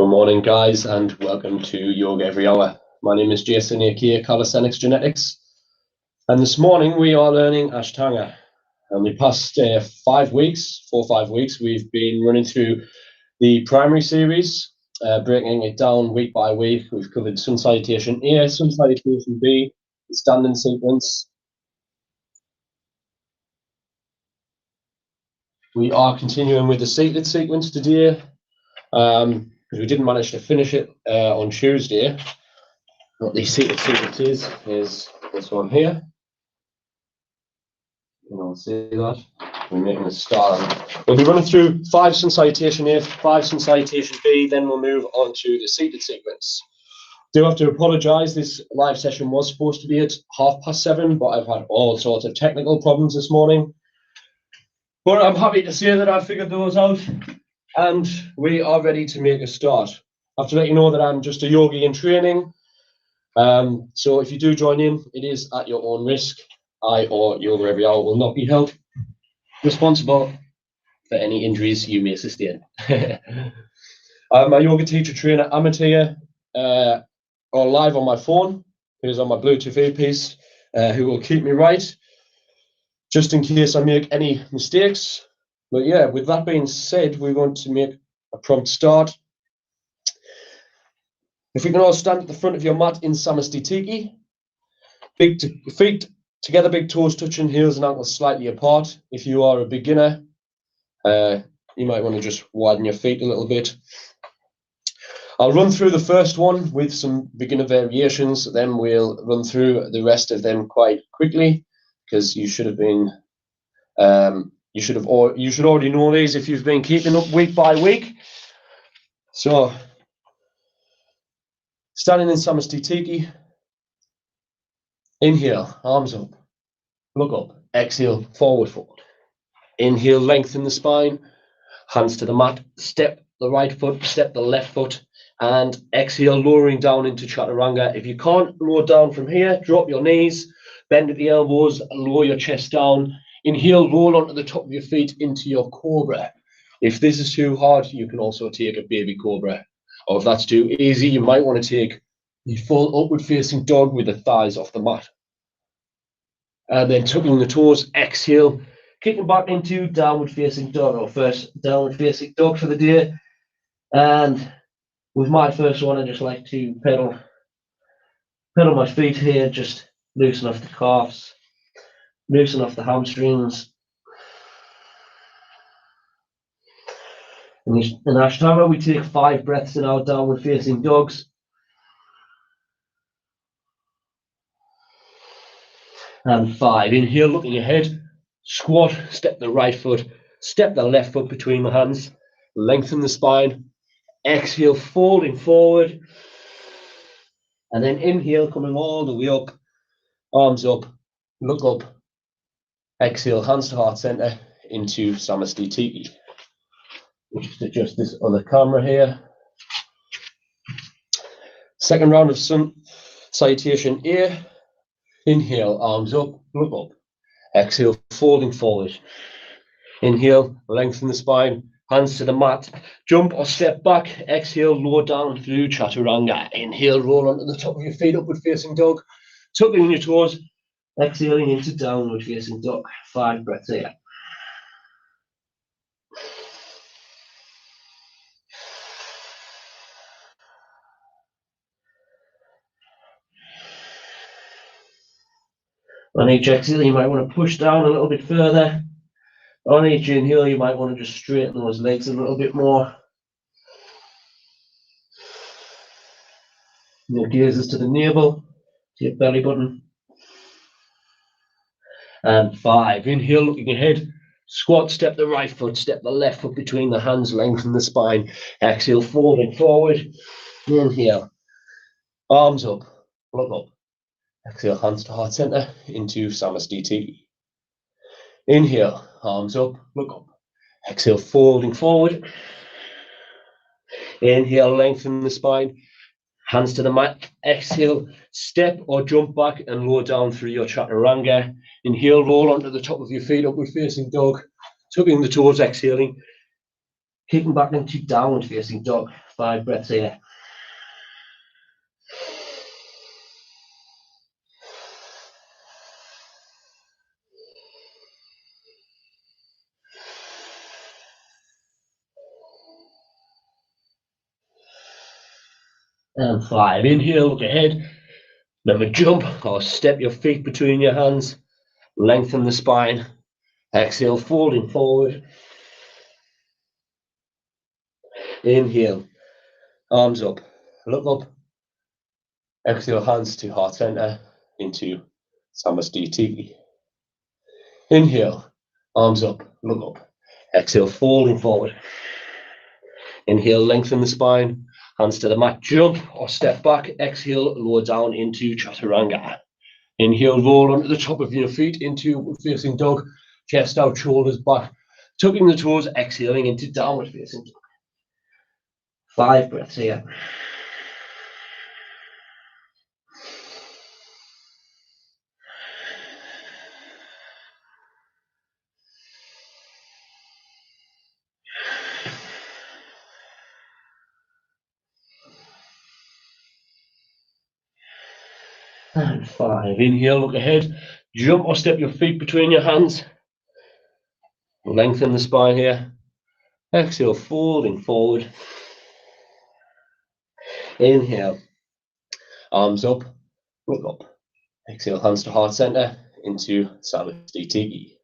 Good morning, guys, and welcome to Yoga Every Hour. My name is Jason, aka Calisthenics Genetics, and this morning we are learning Ashtanga. And the past 4 or 5 weeks, we've been running through the primary series, breaking it down week by week. We've covered Sun Salutation A, Sun Salutation B, the standing sequence. We are continuing with the seated sequence today. Because we didn't manage to finish it on Tuesday. What the seated sequence is this one here. You can see that. We're making a start. We'll be running through 5 Sun Salutation A, 5 Sun Salutation B, then we'll move on to the seated sequence. Do have to apologise, this live session was supposed to be at 7:30, but I've had all sorts of technical problems this morning. But I'm happy to say that I've figured those out. And we are ready to make a start. I have to let you know that I'm just a yogi in training. So if you do join in, it is at your own risk. I or Yoga Every Hour will not be held responsible for any injuries you may sustain. I'm a yoga teacher, trainer, amateur, or live on my phone, who's on my Bluetooth earpiece, who will keep me right, just in case I make any mistakes. But yeah, with that being said, we're going to make a prompt start. If we can all stand at the front of your mat in Samastitiki, feet together, big toes touching, heels and ankles slightly apart. If you are a beginner, you might want to just widen your feet a little bit. I'll run through the first one with some beginner variations, then we'll run through the rest of them quite quickly, because you should have been you should already know these if you've been keeping up week by week. So, standing in Samastitiki, inhale, arms up, look up, exhale, forward fold. Inhale, lengthen the spine, hands to the mat, step the right foot, step the left foot, and exhale, lowering down into Chaturanga. If you can't lower down from here, drop your knees, bend at the elbows, and lower your chest down. Inhale, roll onto the top of your feet into your cobra. If this is too hard, you can also take a baby cobra. Or if that's too easy, you might want to take the full upward facing dog with the thighs off the mat. And then tucking the toes, exhale, kicking back into downward facing dog, or first downward facing dog for the day. And with my first one, I just like to pedal my feet here, just loosen off the calves, loosen off the hamstrings. In Ashtanga, we take 5 breaths in our downward facing dogs. And 5. Inhale, looking ahead, squat, step the right foot, step the left foot between the hands, lengthen the spine. Exhale, folding forward. And then inhale, coming all the way up, arms up, look up. Exhale, hands to heart center into Samastitiki. We'll just adjust this other camera here. Second round of Sun Salutation A. Inhale, arms up, look up. Exhale, folding forward. Inhale, lengthen the spine, hands to the mat, jump or step back. Exhale, lower down through Chaturanga. Inhale, roll onto the top of your feet, upward facing dog, tucking your toes, exhaling into downward facing dog. 5 breaths here. On each exhale, you might want to push down a little bit further. On each inhale, you might want to just straighten those legs a little bit more. Your gazes to the navel, to your belly button. And 5. Inhale, looking ahead. Squat, step the right foot, step the left foot between the hands, lengthen the spine. Exhale, folding forward. Inhale, arms up, look up. Exhale, hands to heart center into Samastitiki. Inhale, arms up, look up. Exhale, folding forward. Inhale, lengthen the spine. Hands to the mat. Exhale, step or jump back and lower down through your Chaturanga. Inhale, roll onto the top of your feet, upward facing dog, tucking the toes, exhaling. Kicking back into downward facing dog. 5 breaths here. And 5. Inhale, look ahead. Remember, jump or step your feet between your hands. Lengthen the spine. Exhale, folding forward. Inhale, arms up, look up. Exhale, hands to heart center into Samasthiti. Inhale, arms up, look up. Exhale, folding forward. Inhale, lengthen the spine. Hands to the mat, jump or step back. Exhale, lower down into Chaturanga. Inhale, roll onto the top of your feet into facing dog. Chest out, shoulders back. Tucking the toes, exhaling into downward facing dog. 5 breaths here. And 5. Inhale, look ahead. Jump or step your feet between your hands. Lengthen the spine here. Exhale, folding forward. Inhale, arms up, look up. Exhale, hands to heart center into Salutation.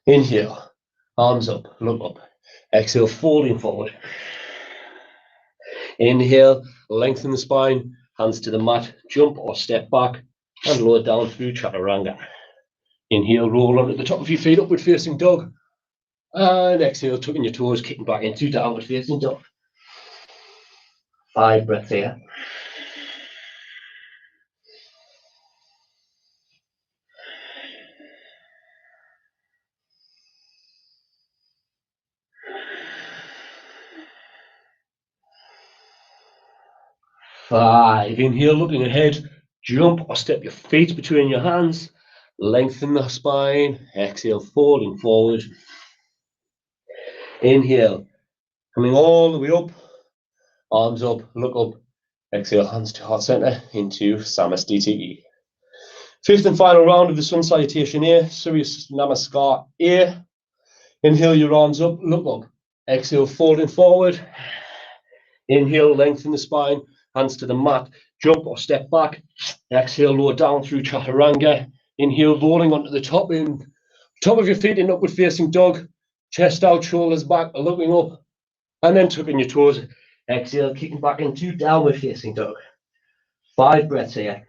Inhale, arms up, look up. Exhale, folding forward. Inhale, lengthen the spine, hands to the mat, jump or step back, and lower down through Chaturanga. Inhale, roll onto the top of your feet, upward facing dog. And exhale, tucking your toes, kicking back into downward facing dog. 5 breaths here. Five. Inhale, looking ahead. Jump or step your feet between your hands. Lengthen the spine. Exhale, folding forward. Inhale, coming all the way up. Arms up, look up. Exhale, hands to heart center into Samasthiti. 5th and final round of the sun salutation here. Surya Namaskar here. Inhale your arms up, look up. Exhale, folding forward. Inhale, lengthen the spine. Hands to the mat, jump or step back. Exhale, lower down through Chaturanga. Inhale, rolling onto the top of your feet in upward facing dog. Chest out, shoulders back, looking up. And then tucking your toes. Exhale, kicking back into downward facing dog. 5 breaths here.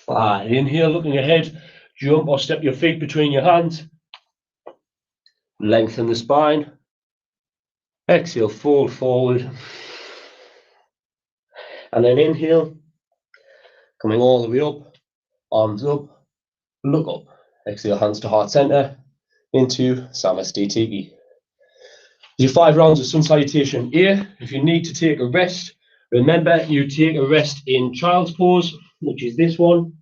Five. Inhale, looking ahead. Jump or step your feet between your hands. Lengthen the spine. Exhale, fold forward. And then inhale, coming all the way up. Arms up, look up. Exhale, hands to heart center into Samasthiti. Do 5 rounds of sun salutation here. If you need to take a rest, remember you take a rest in child's pose, which is this one.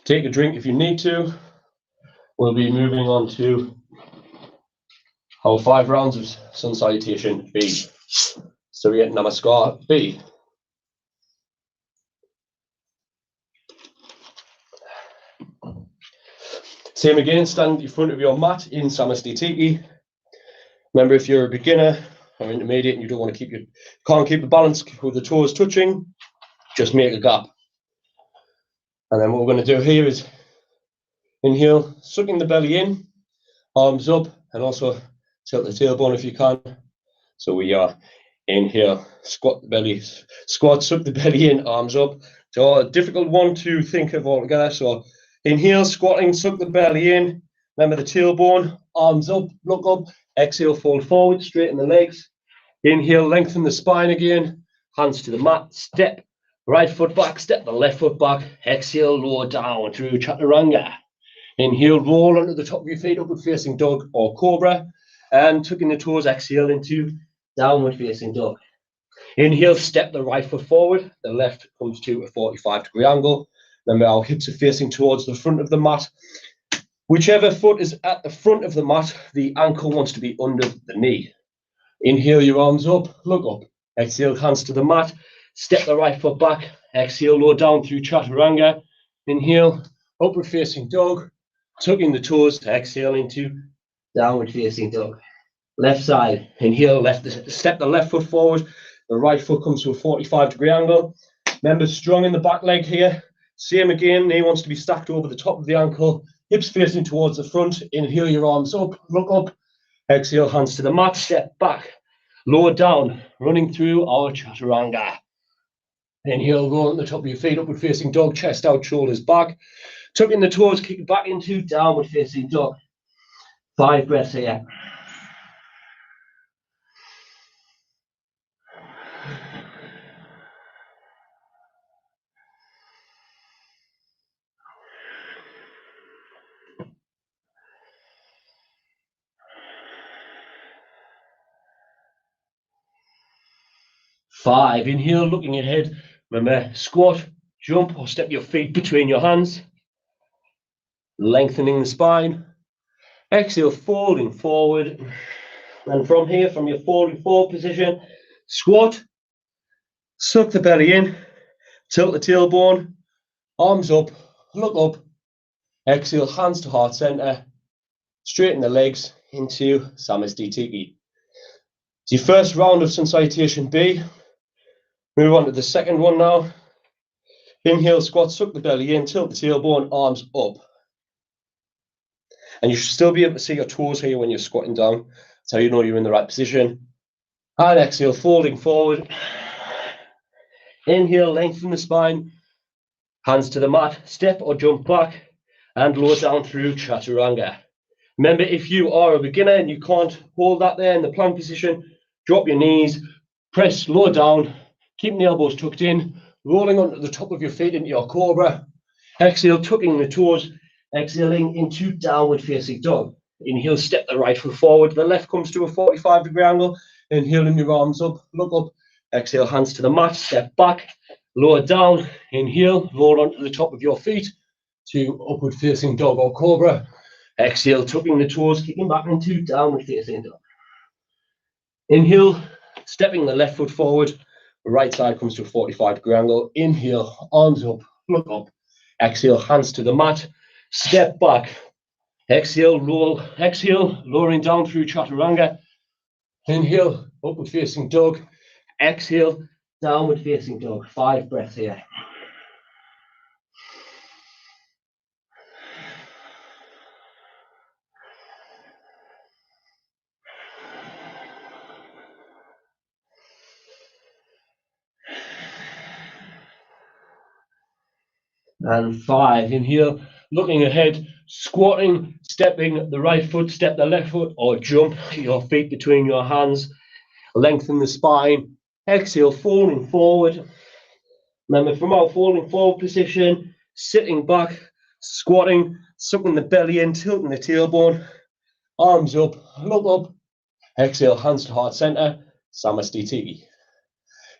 Take a drink if you need to. We'll be moving on to our 5 rounds of sun salutation B. Surya Namaskar B. Same again, stand in front of your mat in Samasthiti. Remember, if you're a beginner or intermediate and you don't want to can't keep the balance with the toes touching, just make a gap. And then what we're going to do here is inhale, sucking the belly in, arms up, and also tilt the tailbone if you can. So we are inhale, squat the belly, squat, suck the belly in, arms up. So a difficult one to think of altogether. So inhale, squatting, suck the belly in. Remember the tailbone, arms up, look up. Exhale, fold forward, straighten the legs. Inhale, lengthen the spine again. Hands to the mat, step Right foot back, step the left foot back, exhale, lower down through chaturanga. Inhale, roll onto the top of your feet, upward facing dog or cobra, and tucking the toes, exhale into downward facing dog. Inhale, step the right foot forward, the left comes to a 45-degree angle. Remember, our hips are facing towards the front of the mat. Whichever foot is at the front of the mat, the ankle wants to be under the knee. Inhale, your arms up, look up. Exhale, hands to the mat. Step the right foot back. Exhale, lower down through chaturanga. Inhale, upward facing dog. Tucking the toes. Exhale into downward facing dog. Left side. Inhale, step the left foot forward. The right foot comes to a 45-degree angle. Remember, strong in the back leg here. Same again, knee wants to be stacked over the top of the ankle. Hips facing towards the front. Inhale, your arms up, look up. Exhale, hands to the mat, step back. Lower down, running through our chaturanga. Inhale, roll on the top of your feet, upward facing dog, chest out, shoulders back. Tucking the toes, kick back into downward facing dog. 5 breaths here. Five, inhale, looking ahead. Remember, squat, jump, or step your feet between your hands. Lengthening the spine. Exhale, folding forward. And from here, from your folding forward position, squat, suck the belly in, tilt the tailbone, arms up, look up. Exhale, hands to heart center. Straighten the legs into Samastitiki. It's your first round of sun salutation B. Move on to the second one now. Inhale, squat, suck the belly in, tilt the tailbone, arms up. And you should still be able to see your toes here when you're squatting down. That's how you know you're in the right position. And exhale, folding forward. Inhale, lengthen the spine. Hands to the mat, step or jump back, and lower down through chaturanga. Remember, if you are a beginner and you can't hold that there in the plank position, drop your knees, press lower down, keeping the elbows tucked in, rolling onto the top of your feet into your cobra. Exhale, tucking the toes, exhaling into downward facing dog. Inhale, step the right foot forward, the left comes to a 45-degree angle. Inhaling your arms up, look up. Exhale, hands to the mat, step back, lower down. Inhale, roll onto the top of your feet to upward facing dog or cobra. Exhale, tucking the toes, kicking back into downward facing dog. Inhale, stepping the left foot forward, the right side comes to a 45-degree angle. Inhale, arms up, look up. Exhale, hands to the mat, step back. Exhale, roll. Exhale, lowering down through chaturanga. Inhale, upward facing dog. Exhale, downward facing dog. 5 breaths here. And 5, inhale, looking ahead, squatting, stepping the right foot, step the left foot, or jump your feet between your hands, lengthen the spine. Exhale, folding forward. Remember, from our folding forward position, sitting back, squatting, sucking the belly in, tilting the tailbone, arms up, look up. Exhale, hands to heart center, Samastitiki.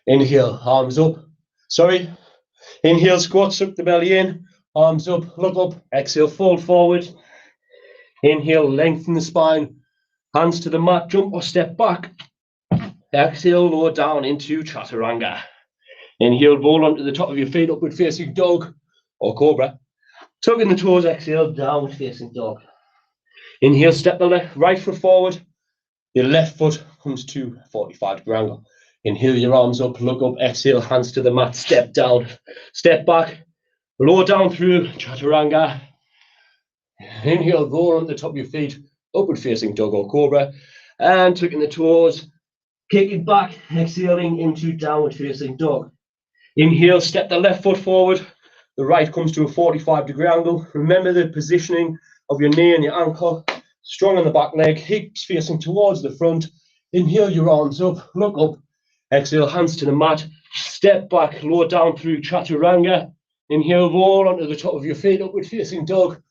Inhale, arms up. Inhale, squat, suck the belly in, arms up, look up. Exhale, fold forward. Inhale, lengthen the spine, hands to the mat, jump or step back. Exhale, lower down into chaturanga. Inhale, roll onto the top of your feet, upward facing dog or cobra. Tucking the toes, exhale, downward facing dog. Inhale, step the right foot forward. Your left foot comes to 45-degree angle. Inhale, your arms up, look up, exhale, hands to the mat, step down, step back, lower down through chaturanga. Inhale, roll on the top of your feet, upward facing dog or cobra, and tucking the toes, kicking back, exhaling into downward facing dog. Inhale, step the left foot forward, the right comes to a 45-degree angle. Remember the positioning of your knee and your ankle, strong on the back leg, hips facing towards the front. Inhale, your arms up, look up. Exhale, hands to the mat. Step back, lower down through chaturanga. Inhale, roll onto the top of your feet, upward facing dog.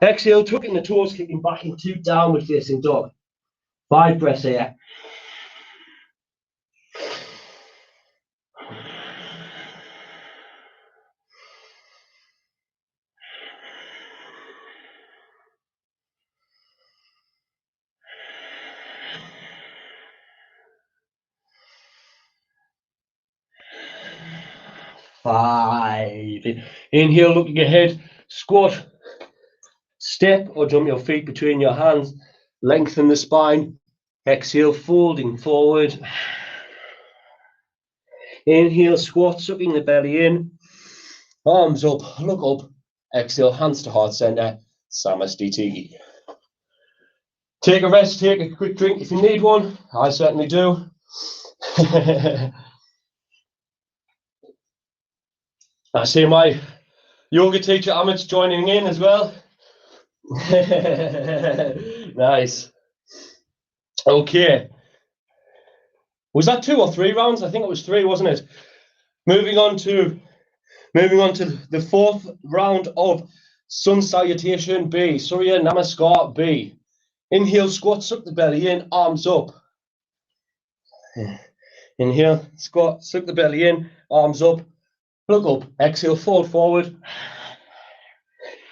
Exhale, tucking the toes, kicking back into downward facing dog. 5 breaths here. Five. Inhale, looking ahead, squat, step or jump your feet between your hands, lengthen the spine. Exhale, folding forward. Inhale, squat, sucking the belly in. Arms up, look up. Exhale, hands to heart center, Samastiti. Take a rest, take a quick drink if you need one. I certainly do. I see my yoga teacher Amit's joining in as well. Nice. Okay. Was that 2 or 3 rounds? I think it was 3, wasn't it? Moving on to the 4th round of Sun Salutation B, Surya Namaskar B. Inhale, squat, suck the belly in, arms up. Inhale, squat, suck the belly in, arms up, look up. Exhale, fold forward.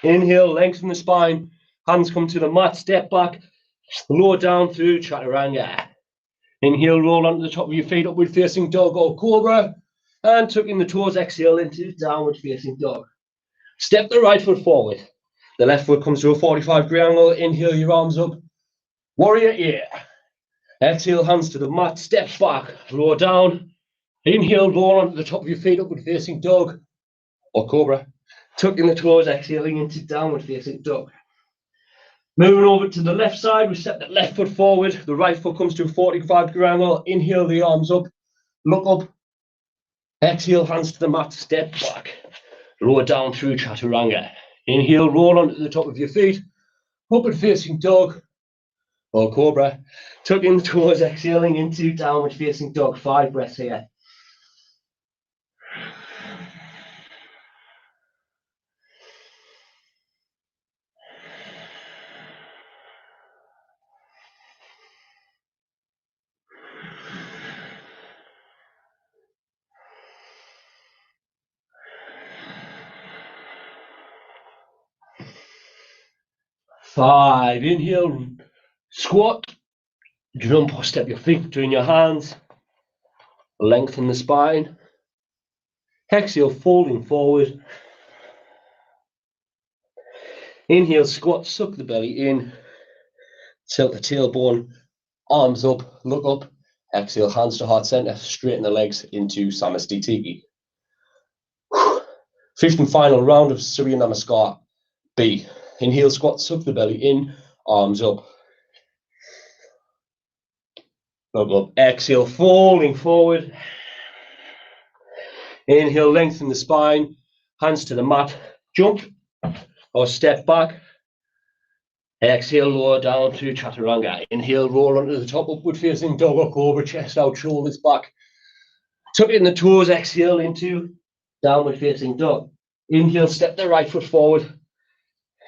Inhale, lengthen the spine, hands come to the mat, step back, lower down through chaturanga. Inhale, roll onto the top of your feet, upward facing dog or cobra, and tucking the toes, exhale into downward facing dog. Step the right foot forward. The left foot comes to a 45-degree angle. Inhale, your arms up. Warrior ear. Exhale, hands to the mat, step back, lower down. Inhale, roll onto the top of your feet, upward facing dog or cobra. Tucking the toes, exhaling into downward facing dog. Moving over to the left side, we step the left foot forward. The right foot comes to a 45-degree angle. Inhale, the arms up, look up. Exhale, hands to the mat, step back. Lower down through chaturanga. Inhale, roll onto the top of your feet. Upward facing dog or cobra. Tucking the toes, exhaling into downward facing dog. 5 breaths here. Five. Inhale, squat, jump or step your feet between your hands. Lengthen the spine. Exhale, folding forward. Inhale, squat, suck the belly in. Tilt the tailbone, arms up, look up. Exhale, hands to heart center, straighten the legs into Samastiti. 5th and final round of Surya Namaskar B. Inhale, squat, suck the belly in, arms up. Look up. Exhale, folding forward. Inhale, lengthen the spine, hands to the mat, jump or step back. Exhale, lower down through chaturanga. Inhale, roll onto the top, upward facing dog or cobra, chest out, shoulders back. Tuck in the toes, exhale into downward facing dog. Inhale, step the right foot forward.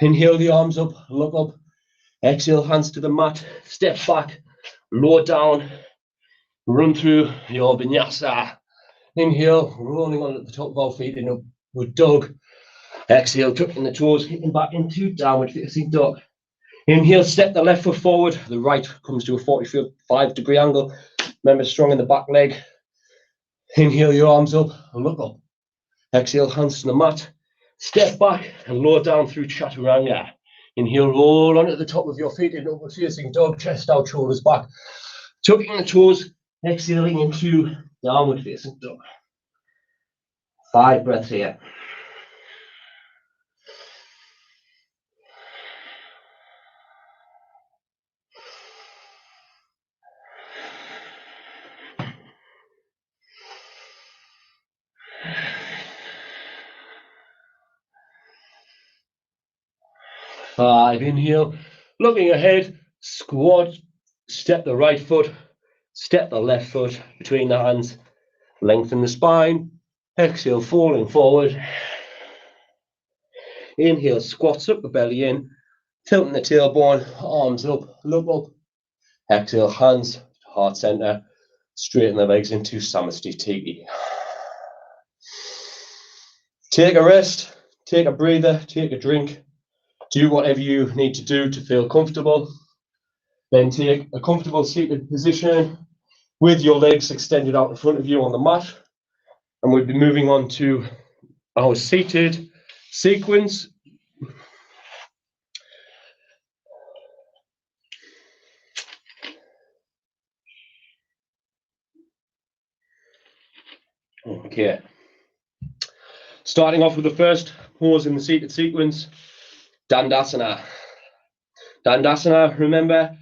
Inhale, the arms up, look up. Exhale, hands to the mat, step back, lower down, run through your vinyasa. Inhale, rolling on at the top of our feet in upward dog. Exhale, tucking the toes, kicking back into downward facing dog. Inhale, step the left foot forward. The right comes to a 45-degree angle. Remember, strong in the back leg. Inhale, your arms up, look up. Exhale, hands to the mat. Step back and lower down through chaturanga. Inhale, roll onto the top of your feet in upward facing dog, chest out, shoulders back. Tucking the toes, exhaling into downward facing dog. 5 breaths here. Five. Inhale, looking ahead, squat, step the right foot, Step the left foot between the hands. Lengthen the spine. Exhale, falling forward. Inhale, squats up the belly in. Tilting the tailbone, arms up, look up. Exhale, hands to heart center. Straighten the legs into Samasthiti. Take a rest, take a breather, take a drink. Do whatever you need to do to feel comfortable. Then take a comfortable seated position with your legs extended out in front of you on the mat. And we'll be moving on to our seated sequence. Okay. Starting off with the first pose in the seated sequence, Dandasana. Dandasana, remember,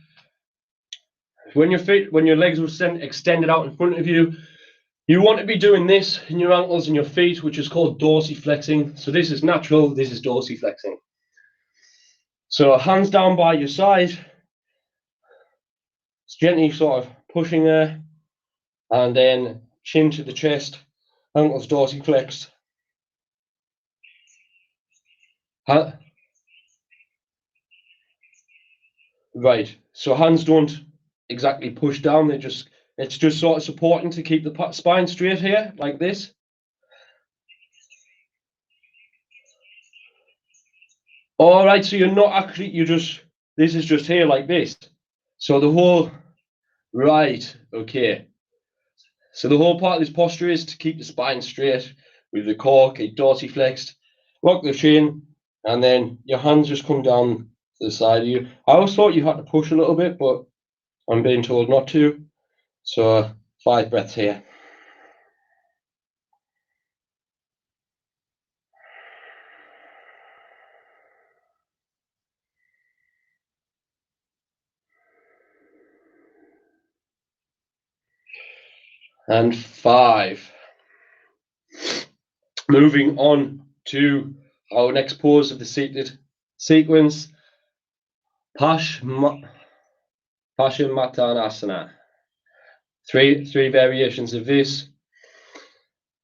when your legs are extended out in front of you, you want to be doing this in your ankles and your feet, which is called dorsiflexing. So this is natural, this is dorsiflexing. So hands down by your side, it's gently sort of pushing there, and then chin to the chest, ankles dorsiflexed. Right, so hands don't exactly push down, it's just sort of supporting to keep the spine straight here, like this. All right, so you're not actually, this is just here like this. So the whole, right, okay. So the whole part of this posture is to keep the spine straight with the core, keep dorsiflexed, lock the chin, and then your hands just come down to the side of you. I always thought you had to push a little bit, but I'm being told not to. So 5 breaths here. And 5. Moving on to our next pose of the seated sequence, Paschimottanasana. Three variations of this.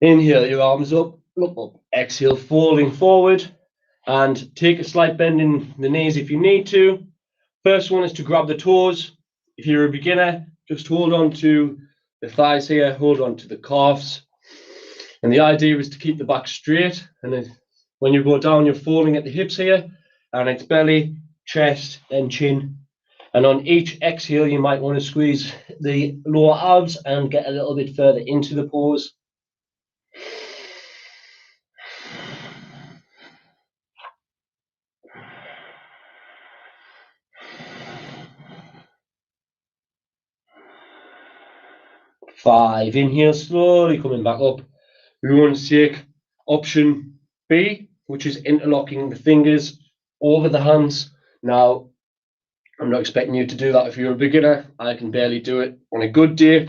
Inhale, your arms up, look up. Exhale, falling forward, and take a slight bend in the knees if you need to. First one is to grab the toes. If you're a beginner, just hold on to the thighs here, hold on to the calves. And the idea is to keep the back straight. And then when you go down, you're falling at the hips here, and it's belly, chest, and chin. And on each exhale, you might want to squeeze the lower abs and get a little bit further into the pose. Five, inhale, slowly coming back up. We want to take option B, which is interlocking the fingers over the hands. Now, I'm not expecting you to do that if you're a beginner. I can barely do it on a good day.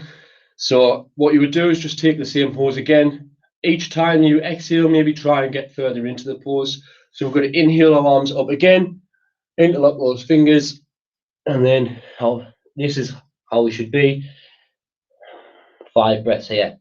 So what you would do is just take the same pose again. Each time you exhale, maybe try and get further into the pose. So we're going to inhale our arms up again, interlock those fingers, and then this is how we should be. 5 breaths here.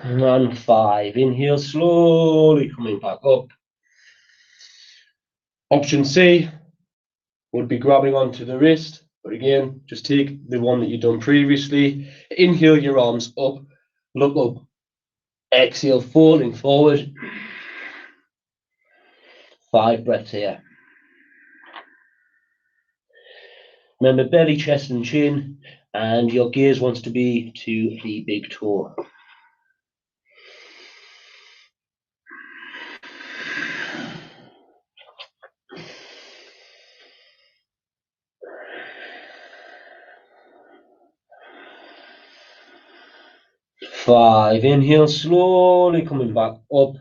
And 5. Inhale, slowly coming back up. Option C would be grabbing onto the wrist, but again, just take the one that you've done previously. Inhale your arms up, look up. Exhale, falling forward. 5 breaths here. Remember, belly, chest, and chin, and your gaze wants to be to the big toe. Five, inhale, slowly coming back up.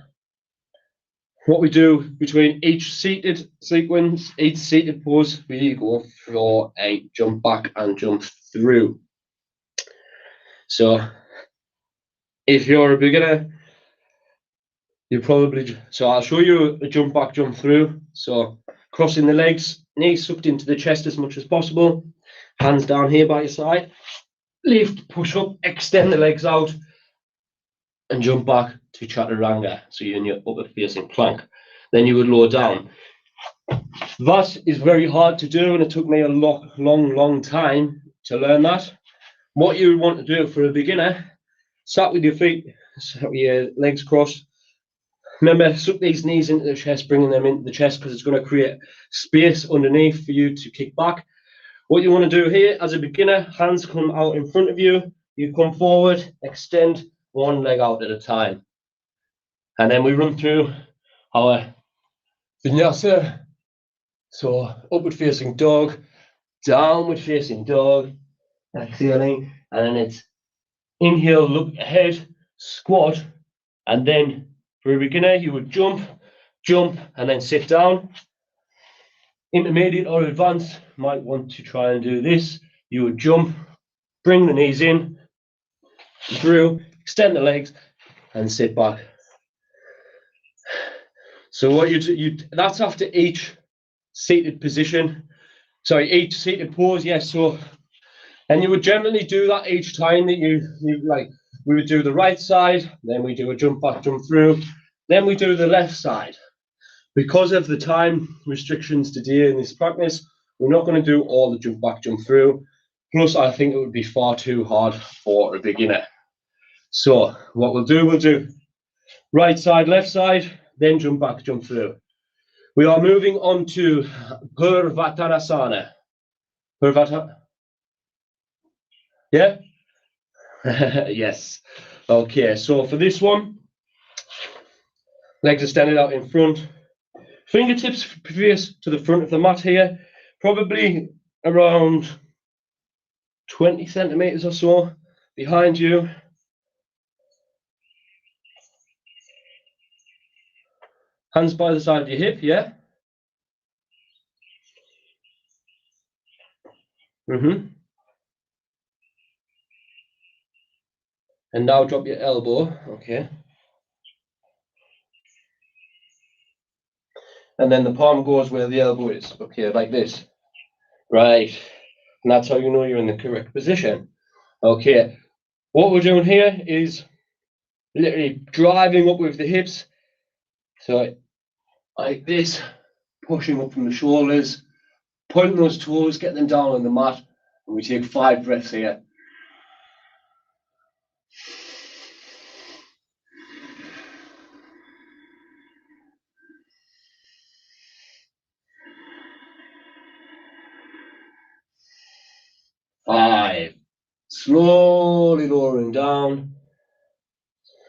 what we do between each seated sequence, each seated pose, we go for a jump back and jump through. So if you're a beginner, you probably, so I'll show you a jump back, jump through. So crossing the legs, knees sucked into the chest as much as possible, hands down here by your side, lift, push up, extend the legs out, and jump back to chaturanga. So you're in your upward facing plank. Then you would lower down. That is very hard to do, and it took me a long time to learn that. What you would want to do for a beginner, sat with your feet, sat with your legs crossed. Remember, suck these knees into the chest, bringing them into the chest, because it's going to create space underneath for you to kick back. What you want to do here as a beginner, hands come out in front of you, you come forward, extend one leg out at a time. And then we run through our vinyasa. So upward facing dog, downward facing dog, exhaling, and then it's inhale, look ahead, squat, and then for a beginner you would jump, and then sit down. Intermediate or advanced might want to try and do this. You would jump, bring the knees in, through, extend the legs, and sit back. So what you that's after each seated position. Sorry, each seated pose. Yes. So, and you would generally do that each time that you like. We would do the right side, then we do a jump back, jump through, then we do the left side. Because of the time restrictions today in this practice, we're not going to do all the jump back, jump through. Plus, I think it would be far too hard for a beginner. So what we'll do right side, left side, then jump back, jump through. We are moving on to Purvattanasana. Purvata? Yeah? Yes. Okay, so for this one, legs are standing out in front. Fingertips face to the front of the mat here, probably around 20 centimeters or so behind you. Hands by the side of your hip, yeah? And now drop your elbow, okay? And then the palm goes where the elbow is, okay, like this. Right, and that's how you know you're in the correct position. Okay, what we're doing here is literally driving up with the hips. So like this, pushing up from the shoulders, pointing those toes, get them down on the mat, and we take 5 breaths here. Five. Slowly lowering down.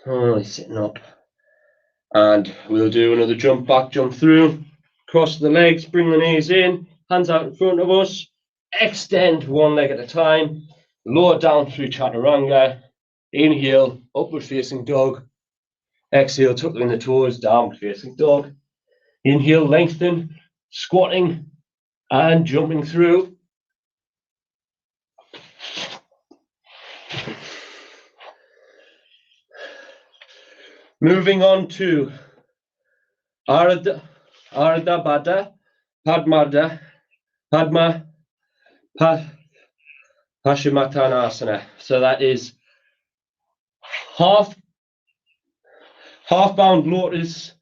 Slowly sitting up. And we'll do another jump back, jump through. Cross the legs, bring the knees in, hands out in front of us. Extend one leg at a time. Lower down through chaturanga. Inhale, upward facing dog. Exhale, tucking the toes, downward facing dog. Inhale, lengthen, squatting and jumping through. Moving on to Ardha Baddha, Padma, Paschimottanasana. So that is half bound lotus,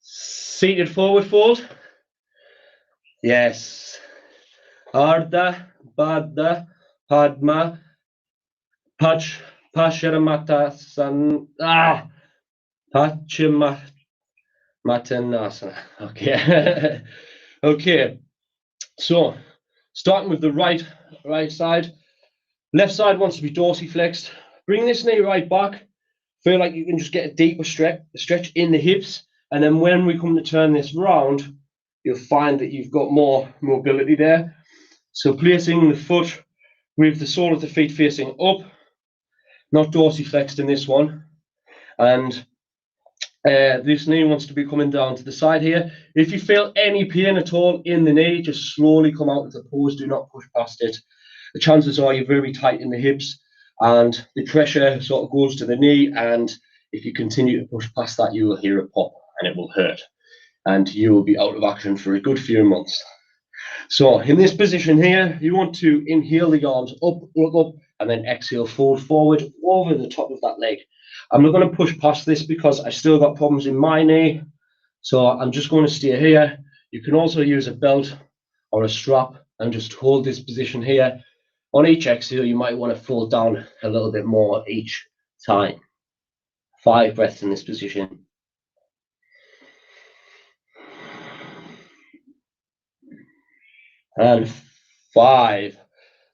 seated forward fold. Yes. Ardha Baddha, Padma, Paschimottanasana. Paschimottanasana. Okay. Okay. So starting with the right side. Left side wants to be dorsiflexed. Bring this knee right back. Feel like you can just get a deeper stretch in the hips. And then when we come to turn this round, you'll find that you've got more mobility there. So placing the foot with the sole of the feet facing up, not dorsiflexed in this one. And This knee wants to be coming down to the side here. If you feel any pain at all in the knee, just slowly come out of the pose. Do not push past it. The chances are you're very tight in the hips and the pressure sort of goes to the knee. And if you continue to push past that, you will hear a pop and it will hurt. And you will be out of action for a good few months. So in this position here, you want to inhale the arms up, look up, and then exhale, fold forward over the top of that leg. I'm not going to push past this because I still got problems in my knee. So I'm just going to stay here. You can also use a belt or a strap and just hold this position here. On each exhale, you might want to fold down a little bit more each time. 5 breaths in this position. And 5.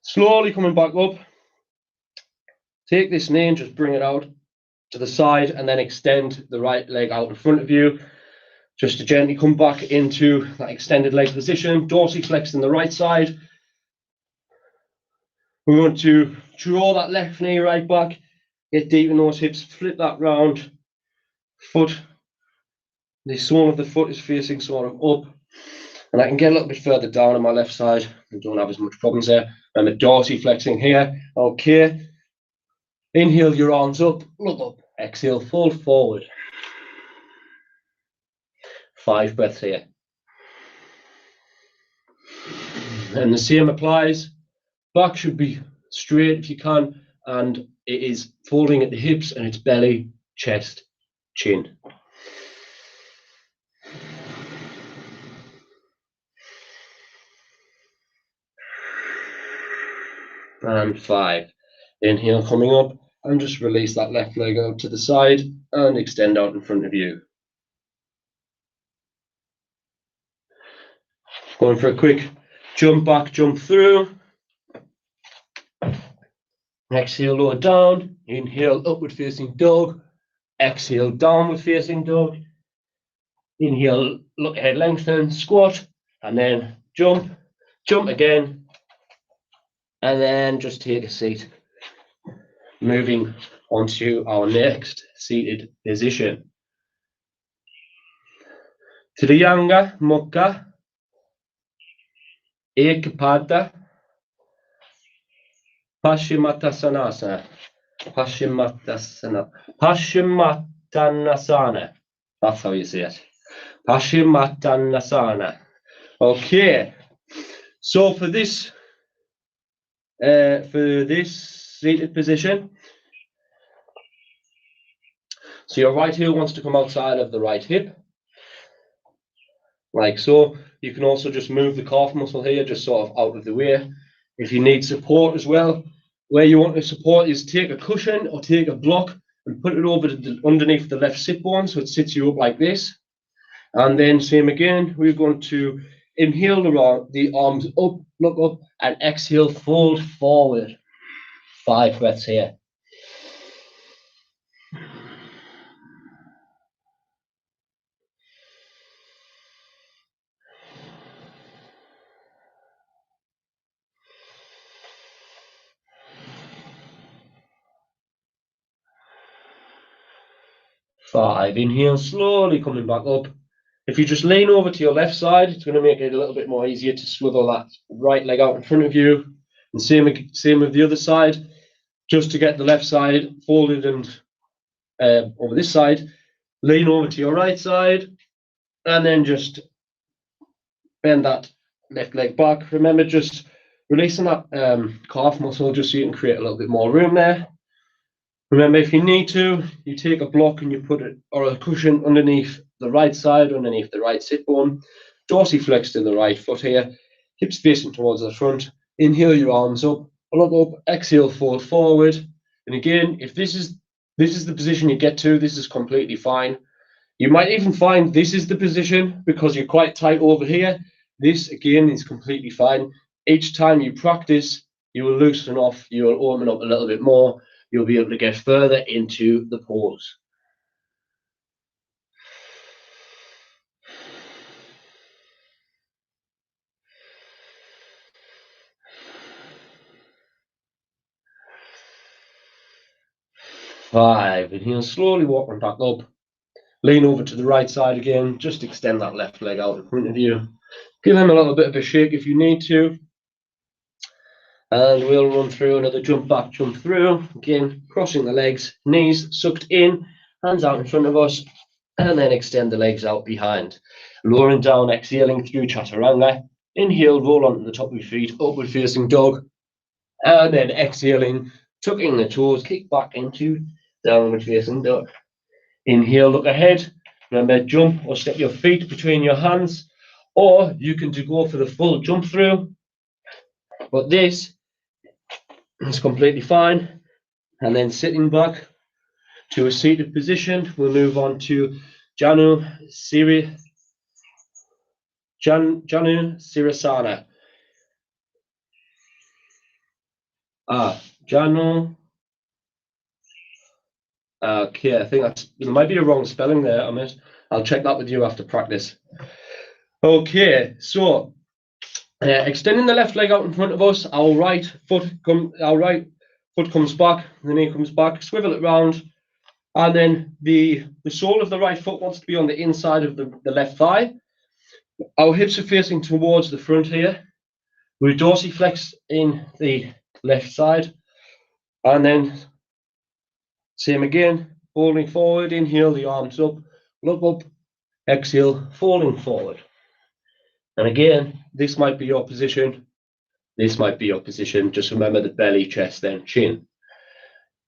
Slowly coming back up. Take this knee and just bring it out to the side and then extend the right leg out in front of you. Just to gently come back into that extended leg position. Dorsiflex in the right side. We want to draw that left knee right back. Get deep in those hips. Flip that round. Foot. The sole of the foot is facing sort of up. And I can get a little bit further down on my left side. I don't have as much problems there. I'm dorsiflexing here. Okay. Inhale your arms up, look up. Exhale, fold forward. 5 breaths here. And the same applies. Back should be straight if you can. And it is folding at the hips and it's belly, chest, chin. And 5. Inhale coming up and just release that left leg out to the side and extend out in front of you. Going for a quick jump back, jump through. Exhale, lower down. Inhale, upward facing dog. Exhale, downward facing dog. Inhale, look ahead, lengthen, squat, and then jump, jump again, and then just take a seat. Moving on to our next seated position. Triyanga Mukha Ekpada Paschimottanasana. Paschimottanasana. That's how you say it. Paschimottanasana. Okay. So for this seated position, so your right heel wants to come outside of the right hip, like so. You can also just move the calf muscle here, just sort of out of the way. If you need support as well, where you want to support is take a cushion or take a block and put it over underneath the left sit bone so it sits you up like this. And then same again, we're going to inhale the arms up, look up, and exhale, fold forward. 5 breaths here. Five. Inhale, slowly coming back up. If you just lean over to your left side, it's going to make it a little bit more easier to swivel that right leg out in front of you. And same with the other side. Just to get the left side folded and over this side, lean over to your right side, and then just bend that left leg back. Remember, just releasing that calf muscle just so you can create a little bit more room there. Remember, if you need to, you take a block and you put it, or a cushion underneath the right side, underneath the right sit bone. Dorsiflex to the right foot here, hips facing towards the front. Inhale your arms up, look up, exhale, fold forward. And again, if this is the position you get to, this is completely fine. You might even find this is the position because you're quite tight over here. This again is completely fine. Each time you practice, you will loosen off, you will open up a little bit more. You'll be able to get further into the pose. Five. Inhale, slowly walking back up. Lean over to the right side again, just extend that left leg out in front of you. Give him a little bit of a shake if you need to. And we'll run through another jump back, jump through. Again, crossing the legs, knees sucked in, hands out in front of us, and then extend the legs out behind. Lowering down, exhaling through chaturanga. Inhale, roll onto the top of your feet, upward facing dog. And then exhaling, tucking the toes, kick back into downward facing dog. Inhale, look ahead. Remember, jump or step your feet between your hands, or you can go for the full jump through. But this is completely fine. And then sitting back to a seated position, we'll move on to Janu Sirasana. Janu. Okay, I think there might be a wrong spelling there, Amit. I'll check that with you after practice. Okay, so extending the left leg out in front of us, our right foot comes back, the knee comes back, swivel it round, and then the sole of the right foot wants to be on the inside of the left thigh. Our hips are facing towards the front here. We dorsiflex in the left side, and then same again, folding forward, inhale, the arms up, look up, exhale, folding forward. And again, this might be your position, this might be your position. Just remember the belly, chest, then chin.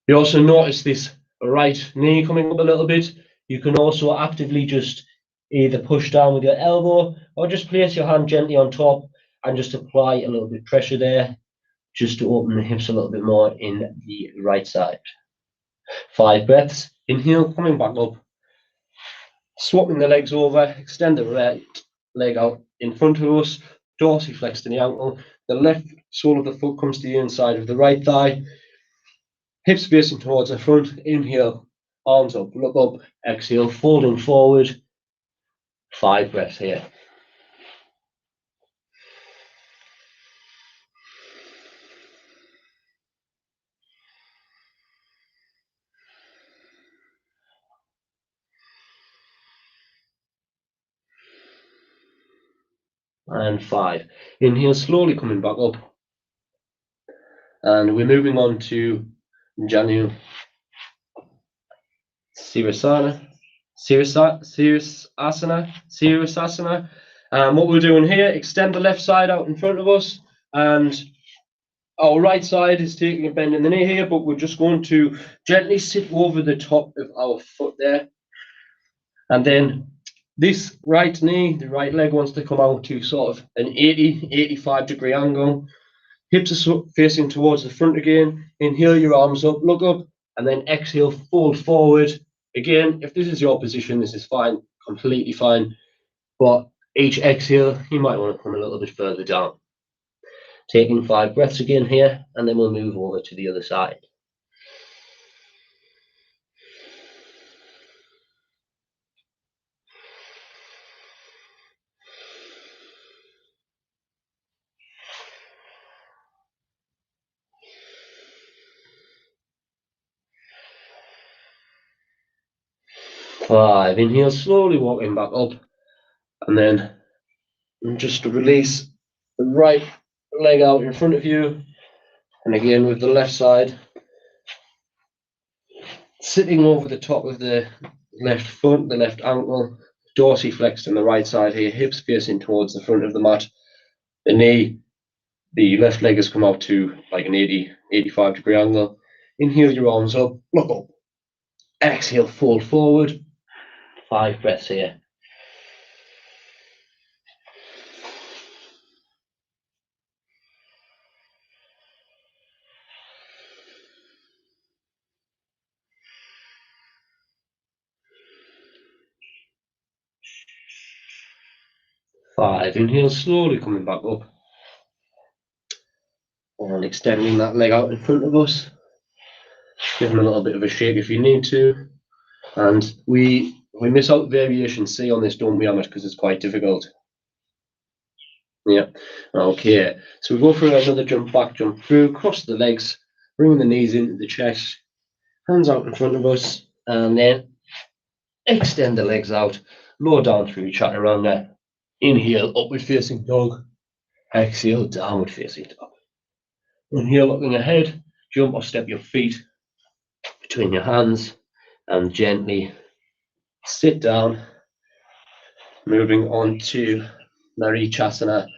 You also notice this right knee coming up a little bit. You can also actively just either push down with your elbow or just place your hand gently on top and just apply a little bit of pressure there, just to open the hips a little bit more in the right side. 5 breaths. Inhale, coming back up. Swapping the legs over, extend the right leg out in front of us, dorsiflex to the ankle. The left sole of the foot comes to the inside of the right thigh. Hips facing towards the front. Inhale, arms up, look up, exhale, folding forward. 5 breaths here. And 5. Inhale, slowly coming back up. And we're moving on to Janu Sirasana. What we're doing here, extend the left side out in front of us, and our right side is taking a bend in the knee here, but we're just going to gently sit over the top of our foot there. And then this right knee, the right leg wants to come out to sort of an 85 degree angle. Hips are facing towards the front again. Inhale, your arms up, look up, and then exhale, fold forward. Again, if this is your position, this is fine, completely fine. But each exhale, you might want to come a little bit further down. Taking 5 breaths again here, and then we'll move over to the other side. Five. Inhale, slowly walking back up, and then just release the right leg out in front of you, and again with the left side sitting over the top of the left foot, the left ankle, dorsiflexed on the right side here, hips facing towards the front of the mat. The knee, the left leg has come out to like an 85 degree angle. Inhale, your arms up, look up. Exhale, fold forward. 5 breaths here. Five. Inhale, slowly coming back up. And extending that leg out in front of us. Give them a little bit of a shake if you need to. And we miss out variation C on this, don't we, Amit? Because it's quite difficult. Yeah. Okay. So we go for another jump back, jump through, cross the legs, bring the knees into the chest, hands out in front of us, and then Extend the legs out, lower down through your chakra around there. Inhale, upward facing dog. Exhale, downward facing dog. Inhale, looking ahead, jump or step your feet between your hands and gently sit down. Moving on to Marichasana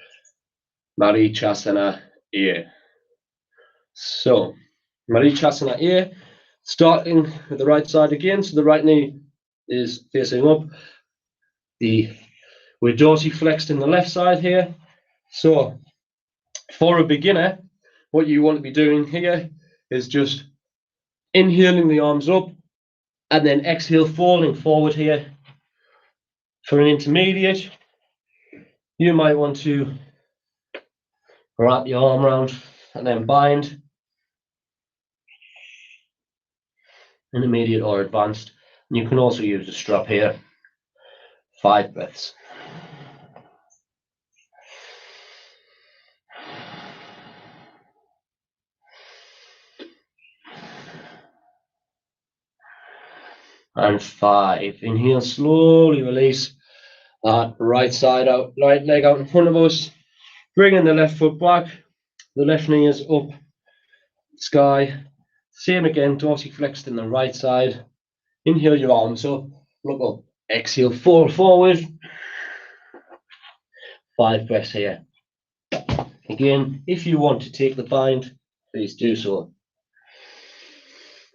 A. So, Marichasana A, starting with the right side again, so the right knee is facing up. We're dorsiflexed in the left side here. So, for a beginner, what you want to be doing here is just inhaling the arms up and then exhale, falling forward here. For an intermediate, you might want to wrap your arm around and then bind. Intermediate or advanced. And you can also use the strap here. 5 breaths. And 5. Inhale, slowly release that right side out, right leg out in front of us. Bringing the left foot back. The left knee is up, sky. Same again, dorsiflexed in the right side. Inhale your arms up, look up. Exhale, fall forward. 5 breaths here. Again, if you want to take the bind, please do so.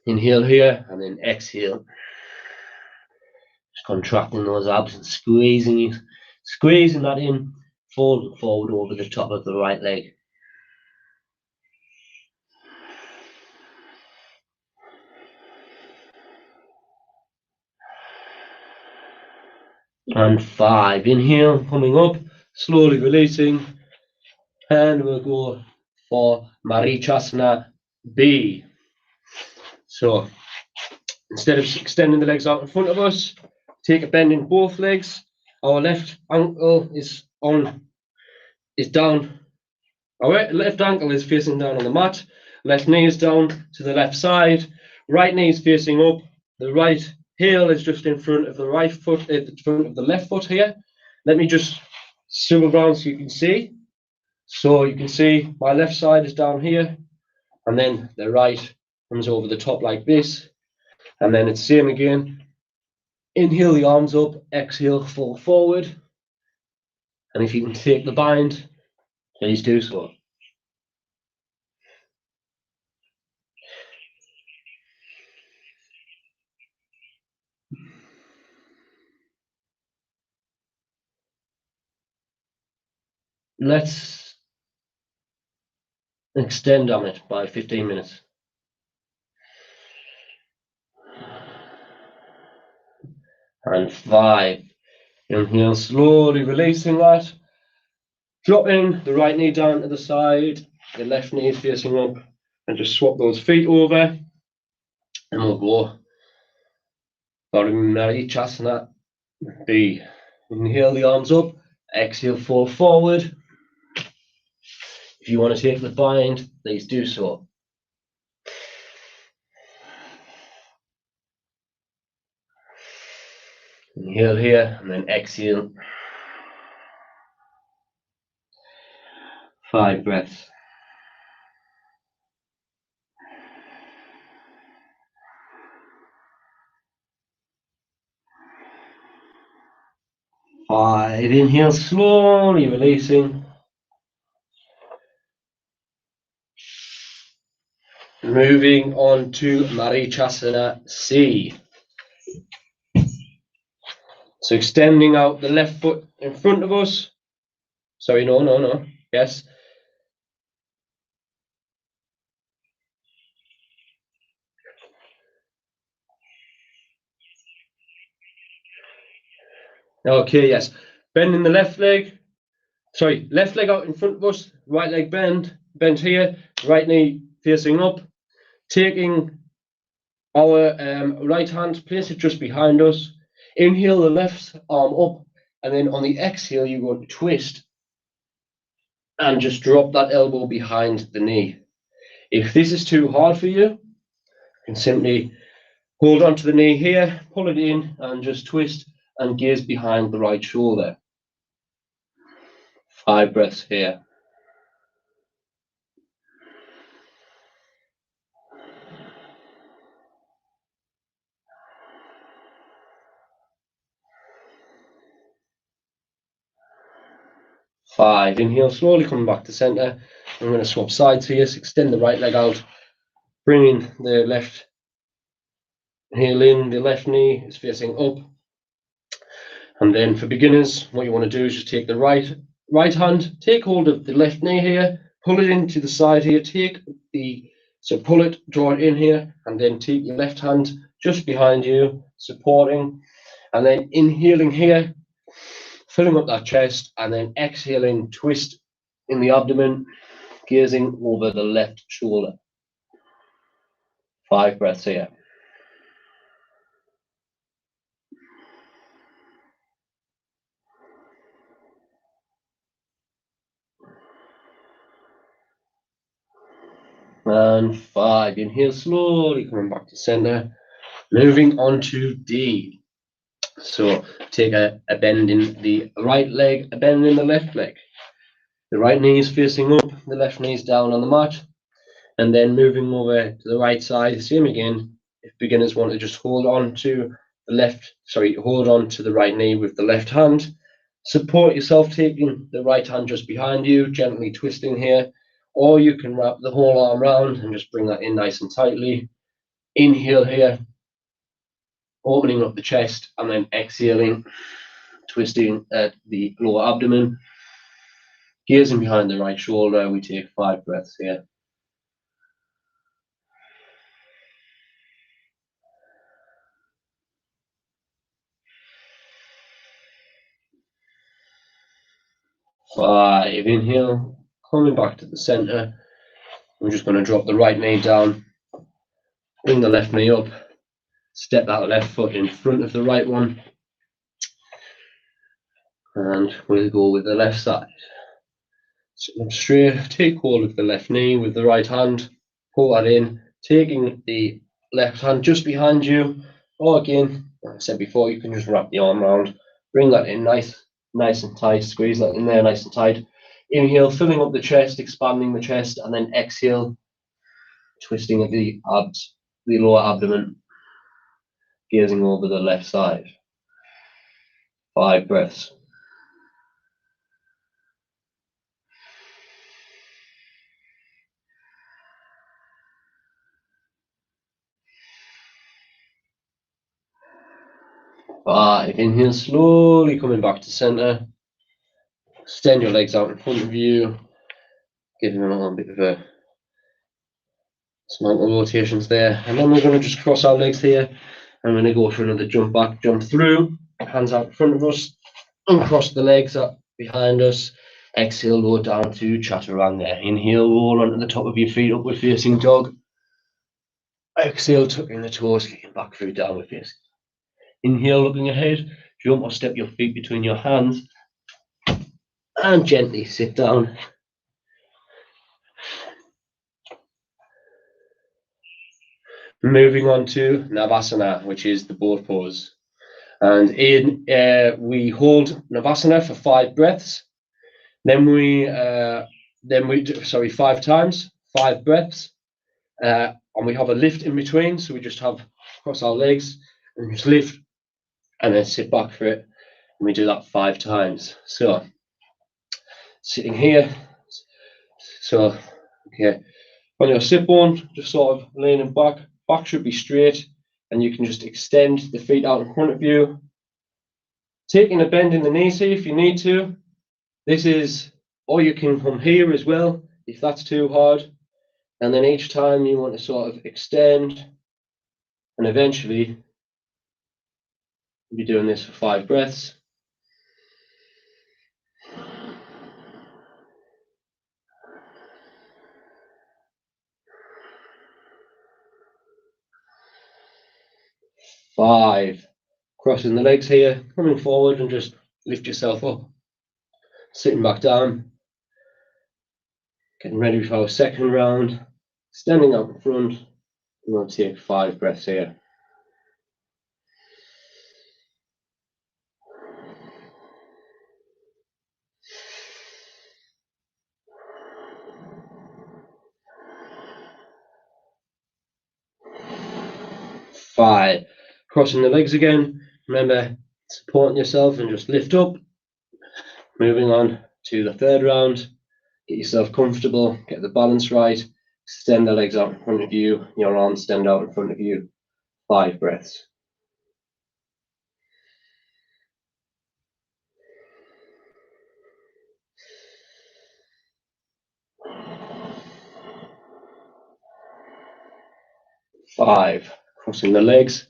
Inhale here and then exhale. Just contracting those abs and squeezing that in, folding forward over the top of the right leg. And 5. Inhale, coming up, slowly releasing. And we'll go for Marichasana B. So instead of extending the legs out in front of us, take a bend in both legs. Our left ankle is down. Our left ankle is facing down on the mat. Left knee is down to the left side. Right knee is facing up. The right heel is just in front of the right foot, in front of the left foot here. Let me just swivel around so you can see. So you can see my left side is down here, and then the right comes over the top like this. And then it's same again. Inhale the arms up, exhale, fall forward. And if you can take the bind, please do so. Let's extend on it by 15 minutes. And 5. Inhale, slowly releasing that. Dropping the right knee down to the side, the left knee facing up, and just swap those feet over. And we'll go for Marichasana B. Inhale the arms up, exhale, fall forward. If you want to take the bind, please do so. Inhale here, and then exhale. 5 breaths. Inhale, slowly releasing. Moving on to Marichasana C. So extending out the left foot in front of us. Sorry, no. Yes. Okay, yes. Bending the left leg. Sorry, left leg out in front of us. Right leg bend here. Right knee facing up. Taking our right hand, place it just behind us. Inhale the left arm up, and then on the exhale, you're going to twist and just drop that elbow behind the knee. If this is too hard for you, you can simply Hold on to the knee here, pull it in and just twist and gaze behind the right shoulder. 5 breaths here. Five. Inhale, slowly coming back to center. I'm going to swap sides here, so extend the right leg out, bringing the left heel in, the left knee is facing up. And then for beginners, what you want to do is just take the right hand, take hold of the left knee here, pull it into the side here, pull it, draw it in here, and then take your left hand just behind you, supporting, and then inhaling here, filling up that chest, and then exhaling, twist in the abdomen, gazing over the left shoulder. 5 breaths here. And 5. Inhale, slowly coming back to center. Moving on to D. So take a bend in the right leg, a bend in the left leg. The right knee is facing up, the left knee is down on the mat. And then moving over to the right side, same again. If beginners want to just hold on to the right knee with the left hand. Support yourself, taking the right hand just behind you, gently twisting here. Or you can wrap the whole arm around and just bring that in nice and tightly. Inhale here, opening up the chest, and then exhaling, twisting at the lower abdomen. Gazing behind the right shoulder, we take 5 breaths here. Five. Inhale, coming back to the center. I'm just going to drop the right knee down, bring the left knee up, step that left foot in front of the right one, and we'll go with the left side. Sit up straight, take hold of the left knee with the right hand, pull that in, taking the left hand just behind you, or again, like I said before, you can just wrap the arm around, bring that in nice and tight, squeeze that in there nice and tight. Inhale, filling up the chest, expanding the chest, and then exhale, twisting at the abs, the lower abdomen, gazing over the left side. 5 breaths. Five. Inhale, slowly coming back to center. Extend your legs out in front of you, giving them a little bit of a small rotations there. And then we're going to just cross our legs here. I'm going to go for another jump back, jump through, hands out in front of us, and cross the legs up behind us. Exhale, lower down to chaturanga. Inhale, roll onto the top of your feet, upward facing dog. Exhale, tucking the toes, kicking back through downward facing. Inhale, looking ahead, jump or step your feet between your hands, and gently sit down. Moving on to Navasana, which is the boat pose. And we hold Navasana for 5 breaths. Then we do 5 times, 5 breaths. And we have a lift in between, so we just have cross our legs and just lift and then sit back for it. And we do that 5 times. So sitting here, so okay, on your sit bone, just sort of leaning back should be straight, and you can just extend the feet out in front of you, taking a bend in the knees here if you need to. This is, or you can come here as well if that's too hard, and then each time you want to sort of extend, and eventually you'll be doing this for 5 breaths. Five. Crossing the legs here, coming forward and just lift yourself up. Sitting back down. Getting ready for our second round. Standing up in front. We're going to take 5 breaths here. 5. Crossing the legs again. Remember, supporting yourself and just lift up. Moving on to the third round. Get yourself comfortable, get the balance right. Extend the legs out in front of you, your arms stand out in front of you. 5 breaths. 5. Crossing the legs.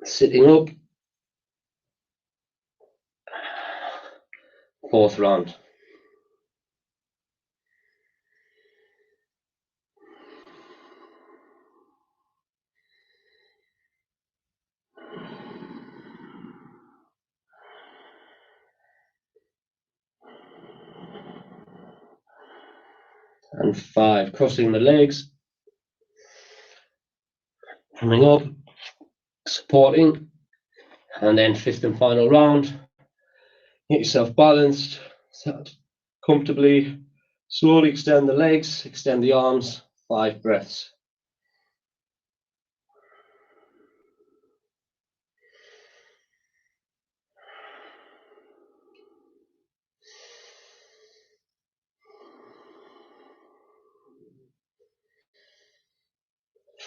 Sitting up. 4th round. And 5. Crossing the legs. Coming up. Supporting. And then 5th and final round. Get yourself balanced. Sat comfortably. Slowly extend the legs. Extend the arms. 5 breaths.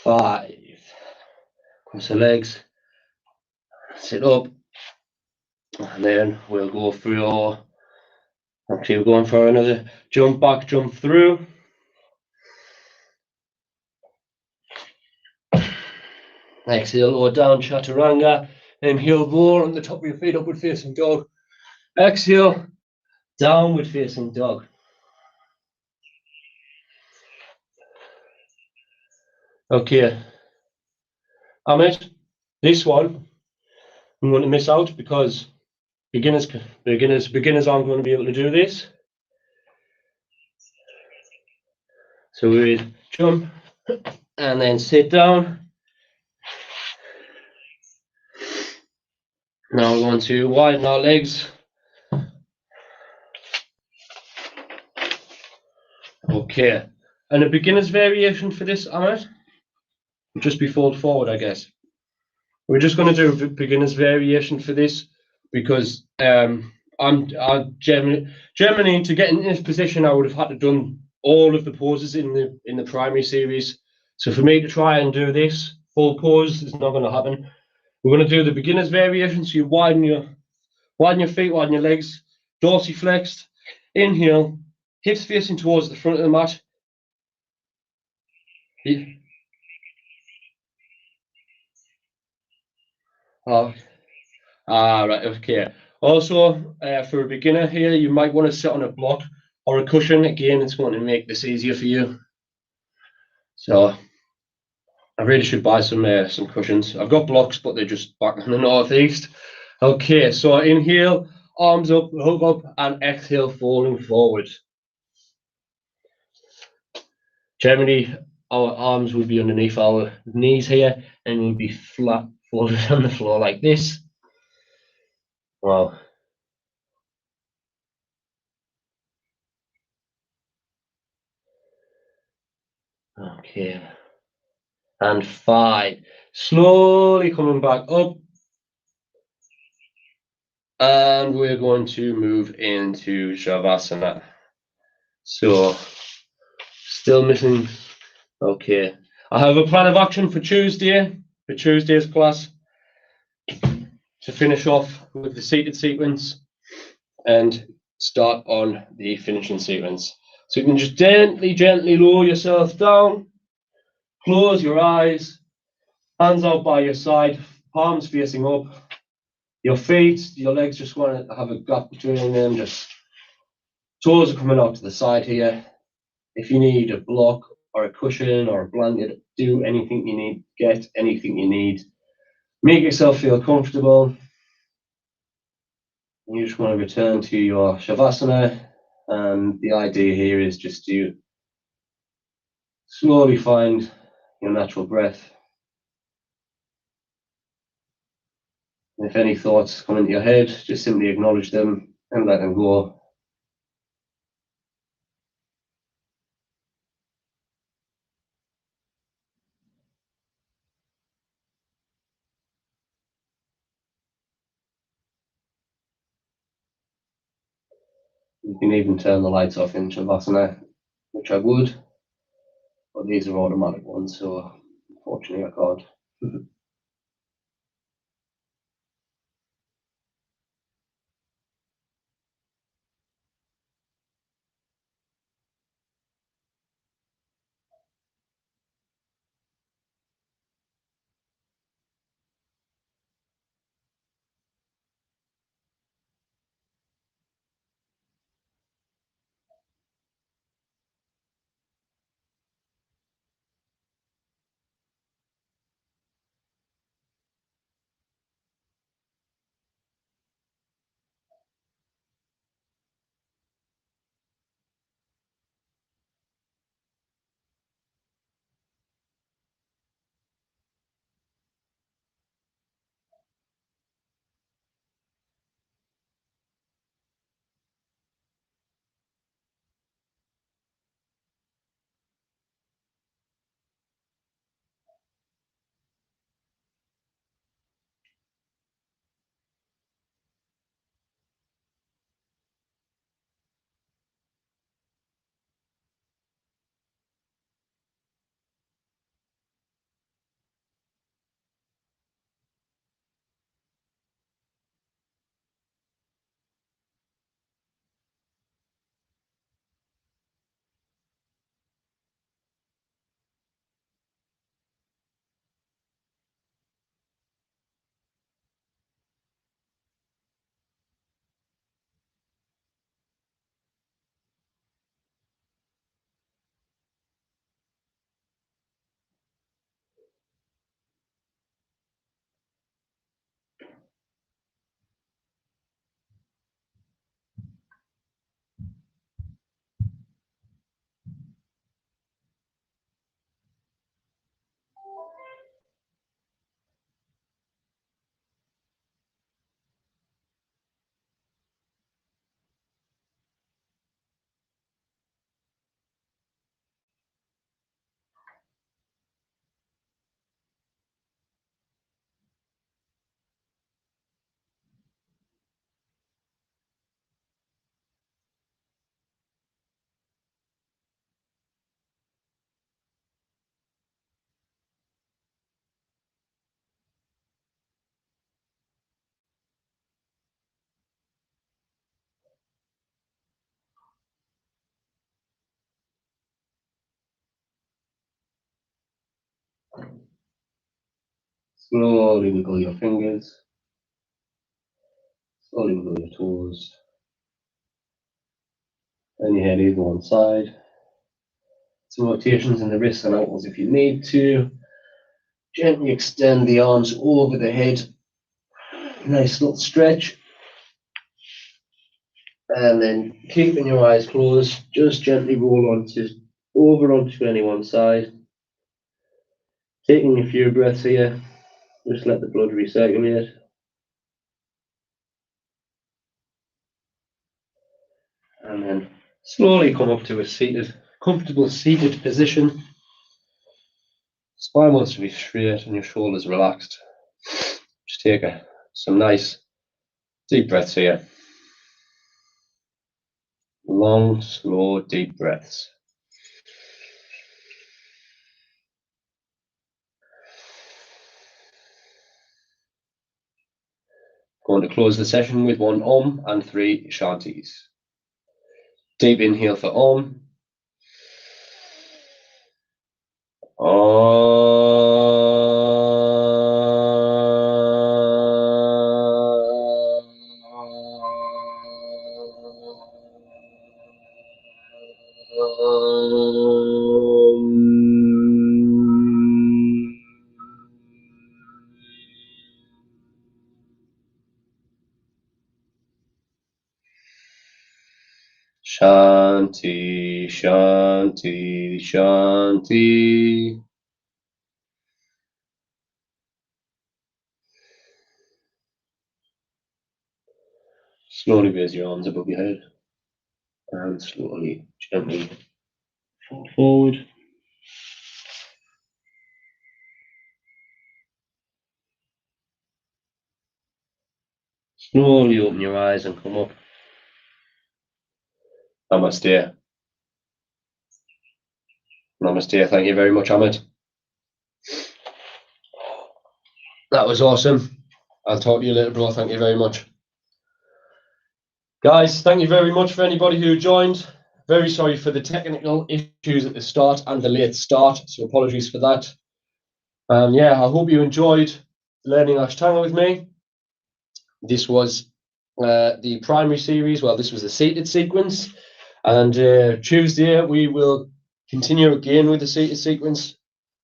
5. Cross the legs. Sit up. And then we'll go through our, actually we're going for another jump back, jump through. Exhale, lower down, chaturanga. Inhale, roll on the top of your feet, upward facing dog. Exhale, downward facing dog. Okay, Amit, this one I'm going to miss out because beginners aren't going to be able to do this. So we jump and then sit down. Now we're going to widen our legs. Okay, and a beginner's variation for this, Amit, just be fold forward, I guess. We're just going to do a beginner's variation for this because I'm generally to get in this position, I would have had to done all of the poses in the primary series. So for me to try and do this full pose is not going to happen. We're going to do the beginner's variation. So you widen your feet, widen your legs, dorsiflexed. Inhale, hips facing towards the front of the mat. Oh, right, okay. Also, for a beginner here, you might want to sit on a block or a cushion. Again, it's going to make this easier for you. So I really should buy some cushions. I've got blocks, but they're just back in the northeast. Okay, so inhale, arms up, hook up, and exhale, falling forward. Generally, our arms will be underneath our knees here, and we'll be flat, folded on the floor like this. Wow. Okay. And 5. Slowly coming back up. And we're going to move into Shavasana. So, still missing. Okay. I have a plan of action for Tuesday's class, to finish off with the seated sequence and start on the finishing sequence. So you can just gently lower yourself down, close your eyes, hands out by your side, palms facing up. Your feet, your legs just want to have a gap between them, just toes are coming out to the side here. If you need a block or a cushion or a blanket, do anything you need, get anything you need. Make yourself feel comfortable. You just want to return to your Shavasana, and the idea here is just to slowly find your natural breath. And if any thoughts come into your head, just simply acknowledge them and let them go. You can even turn the lights off in Shavasana, which I would, but these are automatic ones, so unfortunately I can't. Slowly wiggle your fingers, slowly wiggle your toes, and your head either one side. Some rotations in the wrists and ankles if you need to. Gently extend the arms over the head. Nice little stretch. And then keeping your eyes closed, just gently roll over onto any one side. Taking a few breaths here, just let the blood recirculate. And then slowly come up to a comfortable seated position. Spine wants to be straight and your shoulders relaxed. Just take some nice deep breaths here. Long, slow, deep breaths. Going to close the session with one Om and 3 Shantis. Deep inhale for Om. Shanti, Shanti, Shanti. Slowly raise your arms above your head and slowly, gently fall forward. Slowly open your eyes and come up. Namaste. Namaste. Thank you very much, Ahmed. That was awesome. I'll talk to you later, bro. Thank you very much. Guys, thank you very much for anybody who joined. Very sorry for the technical issues at the start and the late start, so apologies for that. And yeah, I hope you enjoyed learning Ashtanga with me. This was the primary series. Well, this was the seated sequence. And Tuesday, we will continue again with the seated sequence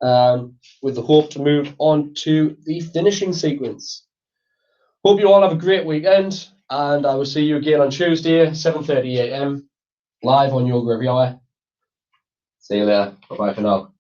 with the hope to move on to the finishing sequence. Hope you all have a great weekend, and I will see you again on Tuesday, 7:30 a.m. live on Yoga Every Hour. See you later. Bye-bye for now.